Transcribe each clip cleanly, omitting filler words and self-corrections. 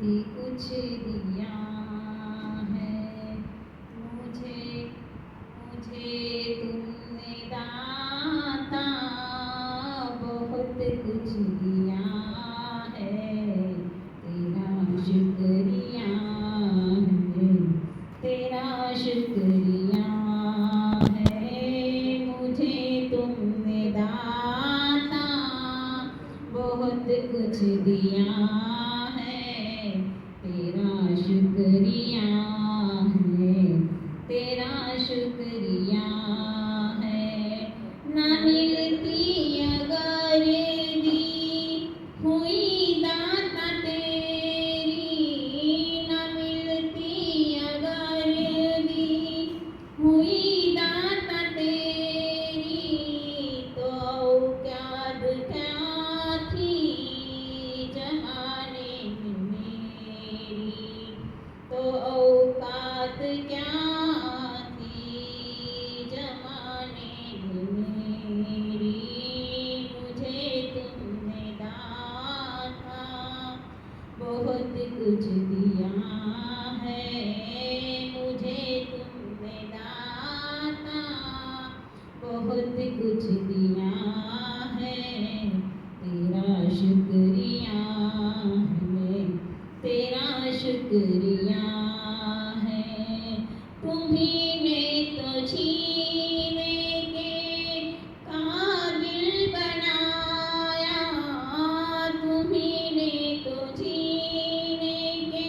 कुछ दिया है मुझे मुझे तुमने दाता बहुत कुछ दिया है तेरा शुक्रिया है तेरा शुक्रिया है मुझे तुमने दाता बहुत कुछ दिया है तेरा शुक्रिया है तेरा शुक्रिया है न मिलती अगर दी हुई दाता तेरी न मिलती अगर दी हुई दाता तेरी तो औकात क्या थी जमाने में मेरी तो औकात क्या थी जमाने में मेरी मुझे तुमने दाता बहुत कुछ दिया है मुझे तुमने दाता बहुत कुछ दिया है तेरा शुक्रिया है तेरा शुक्रिया है तुम्ही ने तो जीने के काबिल बनाया तुम्ही ने तो जीने के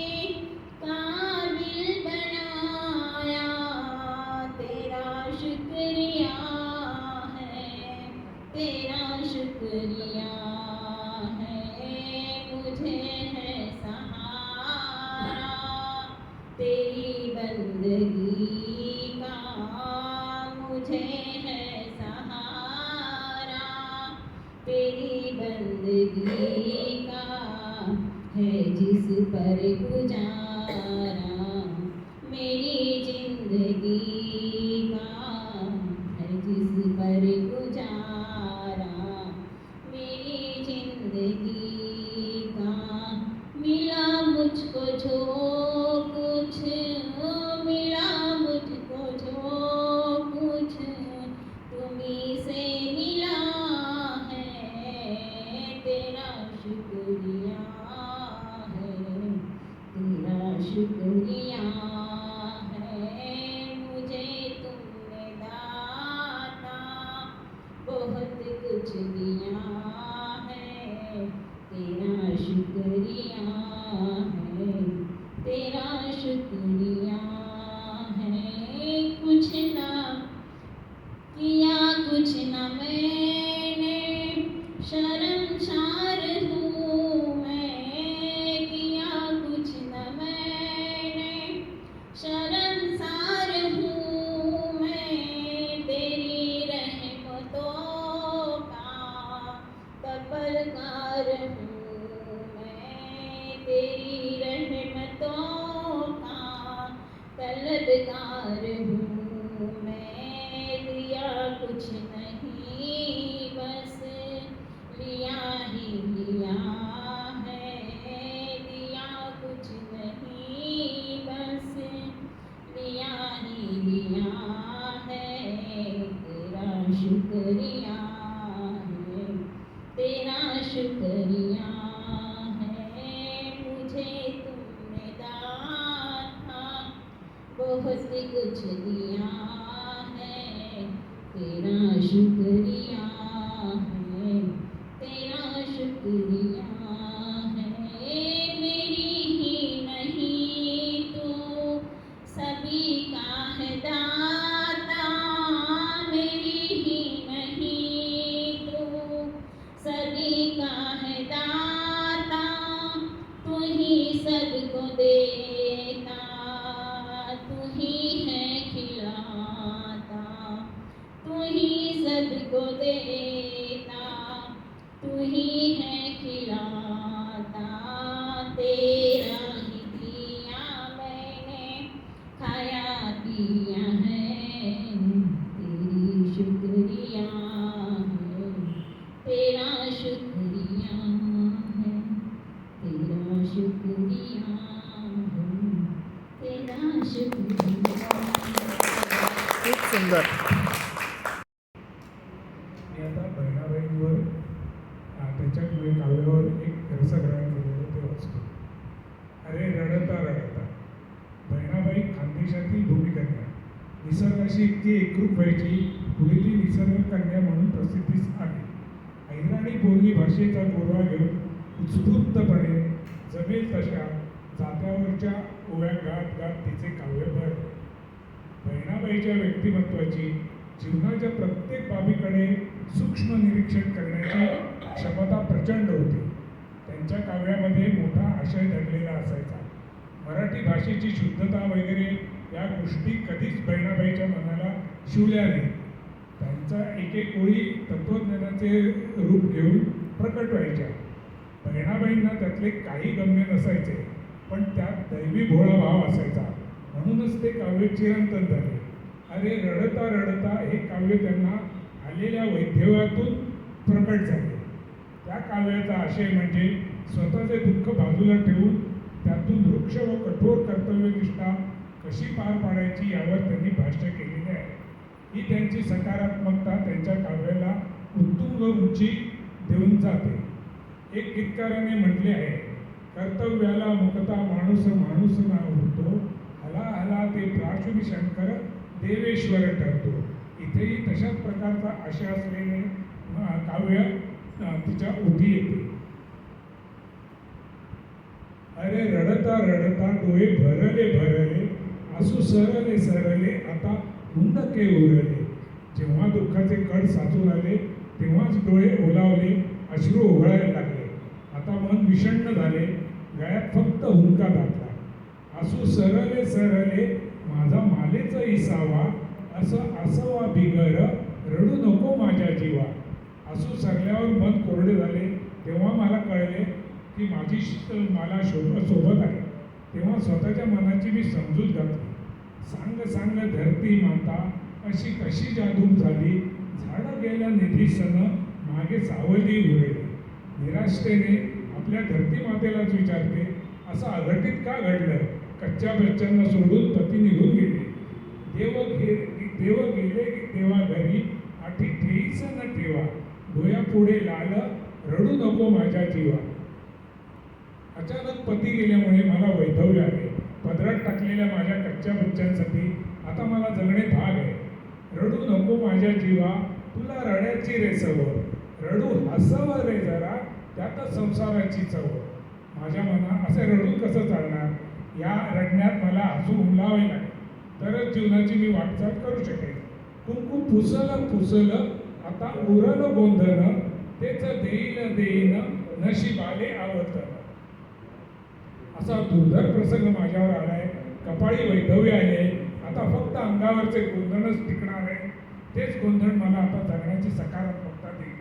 काबिल बनाया तेरा शुक्रिया है तेरा शुक्रिया है मुझे है सहारा तेरी बंदगी का मुझे है सहारा तेरी बंदगी का है जिस पर गुजारा मेरी जिंदगी का है जिस पर गुजारा मेरी जिंदगी का मिला मुझको जो कुछ मिला मुझको जो कुछ तुम्ही से मिला है तेरा शुक्रिया है तेरा शुक्रिया है मुझे तुमने दाता बहुत कुछ दिया है तेरा शुक्रिया है तेरा शुक्रिया है कुछ ना किया कुछ न मैंने शर्मसार हूँ मैं किया कुछ न मैंने शर्मसार हूँ मैं तेरी रहमतों का तपलकार हूँ मैं तेरी रहमतों का तलबकार हूँ मैं दिया कुछ नहीं बस लिया ही लिया है दिया कुछ नहीं बस लिया ही लिया है तेरा शुक्रिया है तेरा शुक्रिया है मुझे तुमने दाता बहुत कुछ दिया है तेरा शुक्रिया है तेरा शुक्रिया है मेरी ही नहीं तो सभी का है दाता मेरी ही नहीं तो सभी का है दाता तू ही सबको देता तू ही है खिलाता तू ही सबको देता तू ही है खिलाता तेरा ही दिया मैंने खाया पिया है तेरी शुक्रिया है तेरा शुक्रिया है तेरा शुक्रिया मी आता बहिणाबाईंवर त्यांच्या काव्यावर एक रसग्रहण केलेलं ते वाचतो. अरे रडता रडता. बहिणाबाई खानदेशातील भूमिकन्या, निसर्गाशी इतकी एकरूप व्हायची, पुढे ती निसर्ग कन्या म्हणून प्रसिद्धीस आली. ऐराणी बोलणी भाषेचा गोरवा घेऊन उत्स्फूर्तपणे जमेल तशा जात्यावरच्या ओव्या गात गात तिचे काव्य भरले. बहिणाबाईच्या व्यक्तिमत्वाची, जीवनाच्या प्रत्येक बाबीकडे सूक्ष्म निरीक्षण करण्याची क्षमता प्रचंड होती. त्यांच्या काव्यामध्ये मोठा आशय दडलेला असायचा. मराठी भाषेची शुद्धता वगैरे या गोष्टी कधीच बहिणाबाईच्या मनाला शिवल्या नाही. त्यांचा एक एक ओळी तत्त्वज्ञानाचे रूप घेऊन प्रकट व्हायच्या. बहिणाबाईंना त्यातले काही गम्य नसायचे, पण त्यात दैवी भोळा भाव असायचा, म्हणूनच ते काव्य चिरंतन झाले. अरे रडता रडता हे काव्य त्यांना आलेल्या वैधव्यातून प्रकट झाले. त्या काव्याचा आशय म्हणजे स्वतःचे दुःख बाजूला ठेवून त्यातून वृक्ष व कठोर कर्तव्यनिष्ठा कशी पार पाडायची यावर त्यांनी भाष्य केलेले आहे. ही त्यांची सकारात्मकता त्यांच्या काव्याला उत्तुंग उंची देऊन जाते. एक गीतकाराने म्हटले आहे, कर्तव्याला मुक्ता माणूस माणूस ना होतो, हला हला ते प्राशुरी शंकर देवेश्वर ठरतो. इथेही तशाच प्रकारचा आशय असलेले काव्य तिच्या ओठी येते. अरे रडता रडता डोळे भरले भरले, आसू सरले सरले आता हुंदके उरले. जेव्हा दुःखाचे कड साचून आले तेव्हाच डोळे ओलावले, अश्रू ओघळायला लागले. आता मन विषण्ण झाले, गळ्यात फक्त हुंका दाटला. आसू सरले सरले माझा मालेचा इसावा, असं असावा बिगर रडू नको माझ्या जीवा. आसू सरल्यावर मन कोरडे झाले तेव्हा मला कळले की माझी मला सोबत आहे. तेव्हा स्वतःच्या मनाची मी समजूत घातली. सांग सांग धरती माता अशी कशी जादू झाली, झाडं गेल्या निधी सन मागे सावली उरली. निराशतेने आपल्या धरती मातेलाच विचारते, असं अघटित का घडलं? कच्च्या बच्चांना सोडून पती निघून गेले. देव गेले देवा घरी, आठी ठेईच न ठेवा. डोळ्यापुढे लाल रडू नको माझ्या जीवा. अचानक पती गेल्यामुळे मला वैधव्य आले. पदरात टाकलेल्या माझ्या कच्च्या बच्चांसाठी आता मला जगणे भाग आहे. रडू नको माझ्या जीवा, तुला रड्याची रे सवय. रडू हसव रे जरा, त्यातच संसाराची चव. माझ्या मना असे रडून कसं चालणार? या रडण्यात मला हसू उमलावे लागेल, तरच जीवनाची मी वाटचाल करू शकेल. कुंकू पुसलं पुसलं आता उरलं गोंधन, तेच देईन देईन नशिबाले आवतन. असा दुर्धर प्रसंग माझ्यावर आलाय. कपाळी वैधव्य आले, आता फक्त अंगावरचे गोंधनच टिकणार आहे. तेच गोंधन मला आता जगण्याची सकारात्मकता देईल.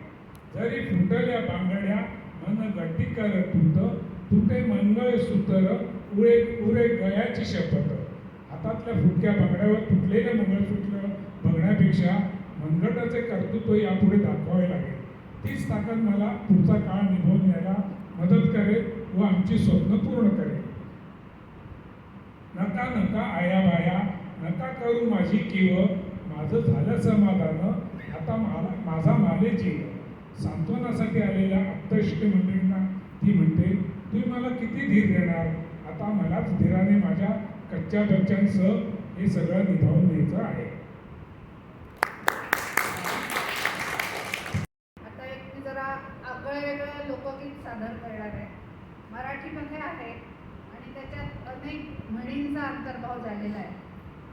जरी फुटल्या बांगड्या मन गट्टीकर तुट, तुटे मंगळ सूत्र उरे उरे गयाची शपथ. हातातल्या फुटक्या बांगड्यावर तुटलेलं मंगळसूत्र बघण्यापेक्षा मनगटाचे कर्तृत्व यापुढे दाखवावे लागेल. तीच ताकद मला पुढचा काळ निभवून न्यायला मदत करेल व आमची स्वप्न पूर्ण करेल. नका नका आया बाया, नका करू माझी कीव. माझं झालं समाधान, आता माझा माले जीव. सांत्वनासाठी आलेल्या आप्तष्ट मंडळींना ती म्हणते, तुम्ही मला किती धीर देणार? आता मलाच धीराने माझ्या कच्च्या बच्चांसह हे सगळं निभावून न्यायचं आहे. आता एक मी जरा आगळं वेगळं लोकगीत सादर करणार आहे. मराठीमध्ये आहे आणि त्याच्यात अनेक म्हणींचा अंतर्भाव झालेला आहे.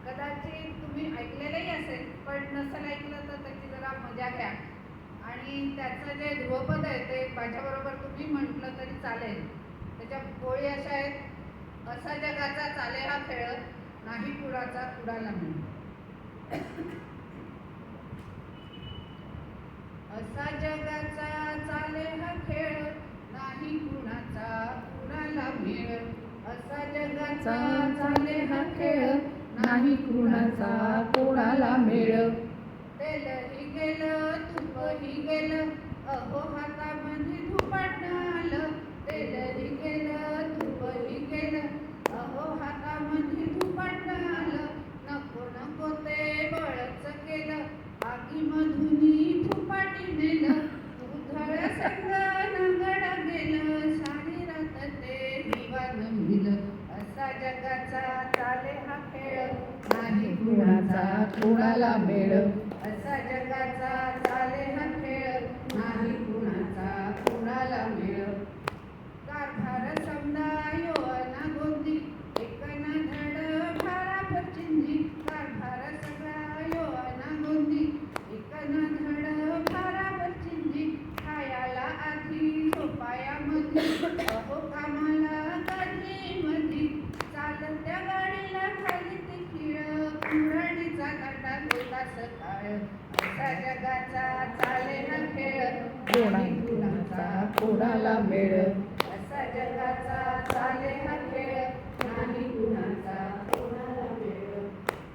कदाचित तुम्ही ऐकलेलंही असेल, पण नसेल ऐकलं तर त्याची जरा मजा घ्या. आणि त्याचं जे ध्रुवपद आहे ते माझ्याबरोबर तुम्ही म्हटलं तरी चालेल. त्याच्या ओळी अशा आहेत, असा जगाचा चाले हा खेळ, नाही कुणाचा कुणाला मिळ. असा जगाचा चाले हा खेळ, नाही कुणाचा कुणाला मेळ. असा जगाचा चाले हा खेळ, नाही कुणाचा कोणाला मेळ. तेलही गेलं तुपही गेलं, अहो हातामध्ये धुपाटणं आलं. तेलही गेलं तुपही गेलं, अहो हातामध्ये धुपाटणं आलं. नको नको ते बळच केलं, आगीमधून धुपा पाठी नेलं उधळ संग नांगडा गेलं सारी रात ते दिवान मिलं असा जगाचा चाले हा खेळ नाही कुणाचा कुणाला मेळ असा जगाचा चाले हा खेळ नाही कुणाचा कुणाला मेळ कारभार समजा योना गोंदी एकना धड भारा चिंधी कारभार सगळा योना गोंदी एकना धड भारा चिंधी खायाला आधी झोपायामध्ये अहो कामाला गाडी मधी चालत्या गाडीला खाली ती खिळ कुऱ्हाडीचा काटा देता सकाळ असा जगाचा चाले हा खेळ कोणी कुणाचा कोणाला मेळ असा जगाचा चाले हा खेळ नाही कुणाचा कोणाला मेळ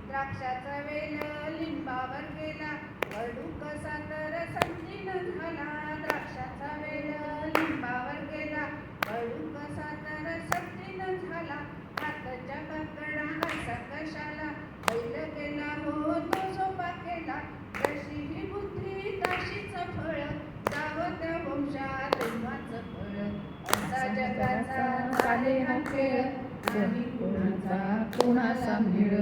द्राक्षाचा वेल लिंबावर गेला कडू कसा तर समजीन झाला द्राक्षाचा वेल लिंबावर गेला कडू कसा तर समजीन झाला हाताच्या काकडा असा कशाला बैल गेला हो तो सोपा केला जशी ही बुद्धी तशीच फळ जावं त्या वंशात धर्माचं फळ असा जगाचा चाले हा खेळ नाही कुणाचा कुणाला मेळ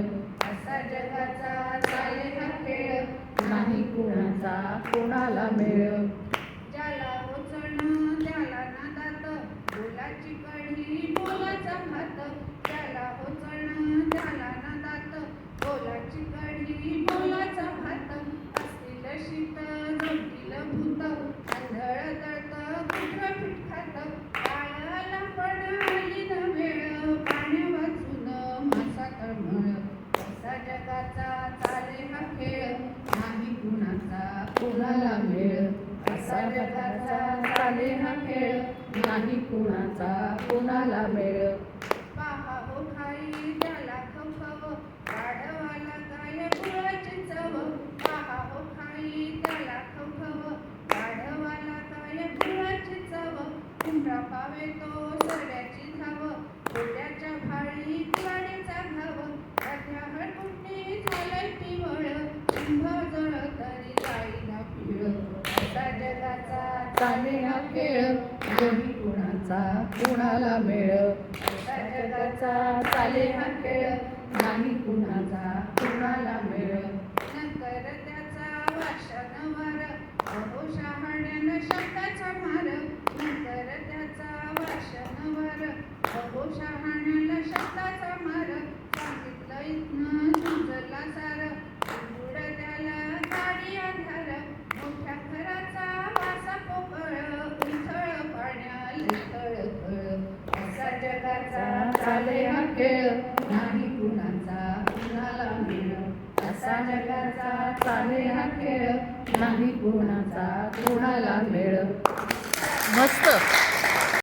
असा जगाचा चाले हा खेळ नाही कुणाचा कुणाला मेळ ज्याला होचणं त्याला नादात बोलाची कढी बोलाचा भात त्याला होचणं त्याला नादात बोलाची कढी बोलाचा भात असतील शीत जमतील भूत आंधळ दळत कुत्र पीठ खात काळाला पण आली न वेळ पाण्या वाचून मासा तळमळ असा जगाचा चाले हा खेळ नाही कुणाचा कुणाला मेळ असा जगाचा चाले हा खेळ नाही कुणाचा कुणाला मेळ पहा हो खाई त्याला खवखव वाढवाला गाय गुळाची चव पहा हो खाई त्याला खवखव वाढवाला गाय गुळाची चव कुंभरा पावे तो सरड्याची धाव कोट्याच्या भाळी दिवाळीचा घाव अध्या हटकुंडी झालंय पिवळ कुंभ जळ तरी जाईना पिळ असा जगाचा चाले हा खेळ नाही कुणाचा कुणाला मेळ असा जगाचा चाले हा खेळ नाही कुणाचा कुणाला मेळ नंतर त्याचा वाशन वार अहो शहाण्यानं शब्दाचा मार नंतर त्याचा वाशन वार अहो शहाण्यानं शब्दाचा मार सांगितलं इथनं तुझला सार बुड त्याला गाडी आधार मोठ्या घराचा वासा पोकळ उथळ पाण्याला थळथळ असा जगाचा चाले हा खेळ नाही कुणाचा कुणाला मेळ असा जगाचा चाले हा खेळ नाही कुणाचा कुणाला मेळ मस्त.